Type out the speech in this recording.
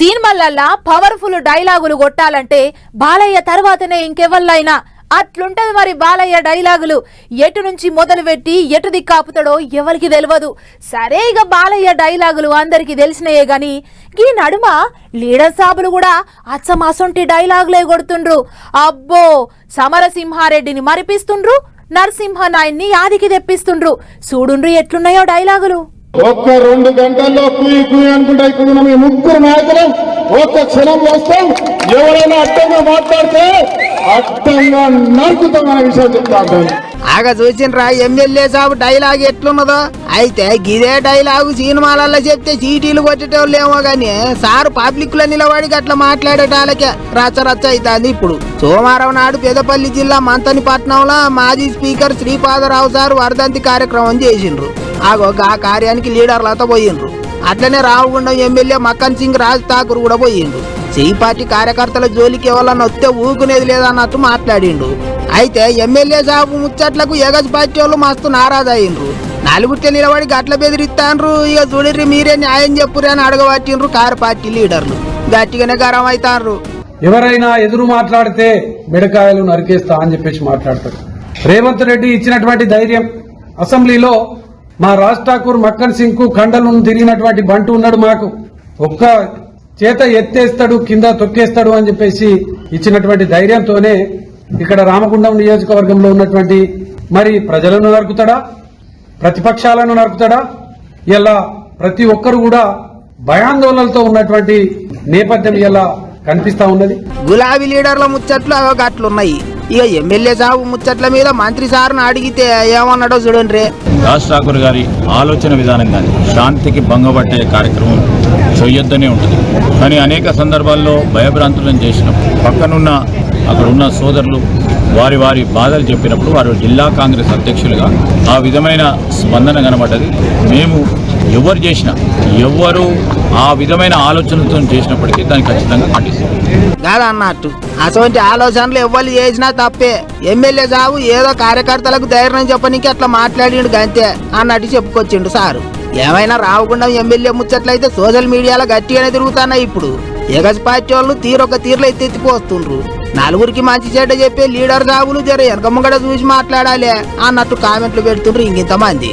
సినిమాలల్లా powerful డైలాగులు కొట్టాలంటే బాలయ్య తర్వాతనే ఇంకెవళ్ళైనా అట్లుంటది మరి బాలయ్య డైలాగులు ఎటు నుంచి మొదలు పెట్టి ఎటు దిక్కాపుతాడో ఎవరికి తెలియదు. సరే ఇక బాలయ్య డైలాగులు అందరికి తెలిసినయే గాని ఈ నడుమ లీడర్ సాబులు కూడా అచ్చమాసొంటి డైలాగులే కొడుతుండ్రు. అబ్బో సమరసింహారెడ్డిని మరిపిస్తుండ్రు, నరసింహనాయుడిని యాదికి తెప్పిస్తుండ్రు. చూడుండ్రు ఎట్లున్నాయో డైలాగులు. ఒక్క 2 గంటల్లో కుయి కుయి అనుకుంటా ఇక్కడ ఉన్న మీ ముగ్గురు నాయకులు ఒక్క క్షణం వస్తాం. ఎవరైనా అడ్డంగా మాట్లాడితే అడ్డంగా నరుకుతామనే విషయం చెప్తాను. ఆగా చూసిండ్రా ఎమ్మెల్యే సాబు డైలాగ్ ఎట్లున్నదో. అయితే గిదే డైలాగు సినిమాలలో చెప్తే చీటీలు కొట్టేటోళ్ళేమో గాని సారు పబ్లిక్ లో నిలబడి అట్లా మాట్లాడేటాలకే రచ్చరచ్చ అవుతుంది. ఇప్పుడు సోమవారం నాడు పెదపల్లి జిల్లా మంతనిపట్నంలో మాజీ స్పీకర్ శ్రీపాదరావు సారు వర్ధంతి కార్యక్రమం చేసిండ్రు. ఆగో ఆ కార్యానికి లీడర్లతో పోయిండ్రు. అట్లనే రావుగుండం ఎమ్మెల్యే మక్కన్ సింగ్ రాజ్ ఠాకూర్ కూడా పోయిండు. చెయ్యి పార్టీ కార్యకర్తల జోలికి ఎవరన్నా వస్తే ఊకునేది లేదన్నట్టు మాట్లాడిండు. అయితే ఎమ్మెల్యే సాబు ముచ్చట్లకు ఎగజ్ పార్టీ వాళ్ళు మస్తు నారాజ్ అయ్యిండ్రు. నలుగురితే నిలబడి గట్ల బెదిరిస్తాండ్రు. ఇక చూడిర్రి మీరే న్యాయం చెప్పురే అని అడగబట్టిండ్రు కారు పార్టీ లీడర్లు. గట్టిగానే గరం అవుతాండ్రు. ఎవరైనా ఎదురు మాట్లాడితే మిడకాయలు నరికేస్తా అని చెప్పేసి మాట్లాడతారు. రేవంత్ రెడ్డి ఇచ్చినటువంటి ధైర్యం, అసెంబ్లీలో మా రాజ్ ఠాకూర్ మక్కన్ సింగ్ కు కండలు తిరిగినటువంటి బంటు ఉన్నాడు. మాకు ఒక్క చేత ఎత్తేస్తాడు, కింద తొక్కేస్తాడు అని చెప్పేసి ఇచ్చినటువంటి ధైర్యంతోనే ఇక్కడ రామగుండం నియోజకవర్గంలో ఉన్నటువంటి మరి ప్రజలను నరుకుతాడా, ప్రతిపక్షాలను నరుకుతాడా, ఇలా ప్రతి ఒక్కరు కూడా భయాందోళనలతో ఉన్నటువంటి నేపథ్యం ఇలా కనిపిస్తా ఉన్నది. గులాబీ లీడర్ల ముచ్చట్లు అవో గట్లున్నాయి. ఇక ఎమ్మెల్యే సాబు ముచ్చట్ల మీద మంత్రి సార్ను అడిగితే ఏమన్నాడో చూడండి. రాజ్ ఠాకూర్ గారి ఆలోచన విధానం కానీ శాంతికి భంగపట్టే కార్యక్రమం చేయొద్దనే ఉంటుంది. కానీ అనేక సందర్భాల్లో భయభ్రాంతులను చేసినప్పుడు పక్కనున్న అక్కడ ఉన్న సోదరులు వారి వారి బాధలు చెప్పినప్పుడు వారు జిల్లా కాంగ్రెస్ అధ్యక్షులుగా ఆ విధమైన స్పందన కనబడ్డది. మేము ఎవరు చేసినా ఎవరు ఆ విధమైన ఆలోచనలతో చేసినప్పటికీ దాన్ని ఖచ్చితంగా ఖండిస్తాం. కాదన్నట్టు అటువంటి ఆలోచనలు ఎవ్వరు చేసినా తప్పే. ఎమ్మెల్యే సాబు ఏదో కార్యకర్తలకు ధైర్యం చెప్పనీకి అట్లా మాట్లాడిండు గంతే అన్నట్టు చెప్పుకొచ్చిండు సారు. ఏమైనా రావకుండా ఎమ్మెల్యే ముచ్చట్లయితే సోషల్ మీడియాలో గట్టిగానే తిరుగుతున్నాయి. ఇప్పుడు ఎగస్ పార్టీ వాళ్ళు తీరొక తీరులో ఎత్తెత్తిపోతుండ్రు. నలుగురికి మంచి చెడ్డ చెప్పే లీడర్ సాబులు జర వెనక ముంగడ చూసి మాట్లాడాలి అన్నట్టు కామెంట్లు పెడుతుండ్రు ఇంకింతమంది.